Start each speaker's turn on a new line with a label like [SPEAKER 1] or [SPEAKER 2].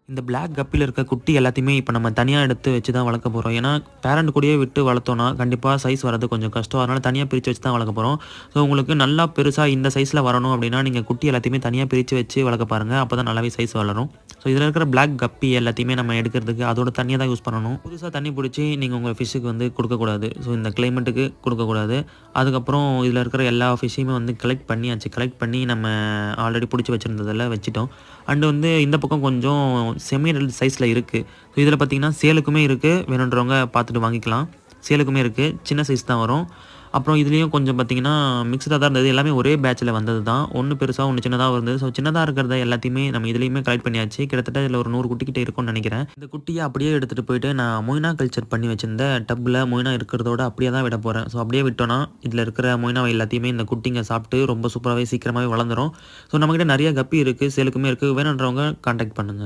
[SPEAKER 1] இந்த பிளாக் கப்பில இருக்க குட்டி எல்லாத்தையுமே இப்போ நம்ம தனியா எடுத்து வச்சு தான் வளர்க்க போறோம். ஏன்னா, பேரண்ட் கூடயே விட்டு வளர்த்தோம்னா, கண்டிப்பா சைஸ் வரது கொஞ்சம் கஷ்டம். அதனால தனியா பிரிச்சு வச்சு தான் வளர்க்க போறோம். ஸோ, உங்களுக்கு நல்லா பெருசா இந்த சைஸ்ல வரணும் அப்படின்னா, நீங்க குட்டி எல்லாத்தையுமே தனியா பிரிச்சு வச்சு வளர்க்க பாருங்க. அப்பதான் நல்லாவே சைஸ் வளரும். ஸோ, இதில இருக்கிற பிளாக் கப்பி எல்லாத்தையுமே நம்ம எடுக்கிறதுக்கு அதோட தண்ணிய தான் யூஸ் பண்ணணும். புதுசா தண்ணி புடிச்சு நீங்க உங்க ஃபிஷ்ஷுக்கு வந்து குடுக்கக்கூடாது. ஸோ, இந்த கிளைமேட்டுக்கு குடுக்கக்கூடாது. அதுக்கப்புறம் இதில இருக்கிற எல்லா ஃபிஷ்ஷையுமே வந்து கலெக்ட் பண்ணியாச்சு. கலெக்ட் பண்ணி நம்ம ஆல்ரெடி புடிச்சு வச்சிருந்ததில வச்சுட்டோம். அண்ட் வந்து இந்த பக்கம் கொஞ்சம் செமி அடல்ட் சைஸ்ல இருக்கு. ஸோ இதில பார்த்தீங்கன்னா, சேலுக்குமே இருக்கு. வேணுன்றவங்க பார்த்துட்டு வாங்கிக்கலாம். சேலுக்குமே இருக்கு. சின்ன சைஸ் தான் வரும். அப்புறம் இதுலயும் கொஞ்சம் பார்த்தீங்கன்னா, மிக்ஸ்டா தான் இருந்தது. எல்லாமே ஒரே பேட்ச்ல வந்தது தான். ஒண்ணு பெருசா, ஒண்ணு சின்னதா இருந்தது. ஸோ சின்னதா இருக்கிறத எல்லாத்தையுமே நம்ம இதுலயுமே கலெக்ட் பண்ணியாச்சு. கிட்டத்தட்ட இதில ஒரு 100 குட்டி கிட்ட இருக்கும்னு நெனைக்கிறேன். இந்த குட்டிய அப்படியே எடுத்துட்டு போயிட்டு நான் மொய்னா கல்ச்சர் பண்ணி வச்சிருந்த டப்ல மொய்னா இருக்கிறதோட அப்படியே தான் விட போறேன். ஸோ அப்படியே விட்டோம்னா, இதில இருக்கிற மொய்னாவ எல்லாத்தையுமே இந்த குட்டிங்க சாப்பிட்டு ரொம்ப சூப்பராவே சீக்கிரமாவே வளர்ந்துரும். ஸோ நம்மகிட்ட நெறைய கப்பி இருக்கு. சேலுக்குமே இருக்கு. வேணுன்றவங்க கான்டாக்ட் பண்ணுங்க.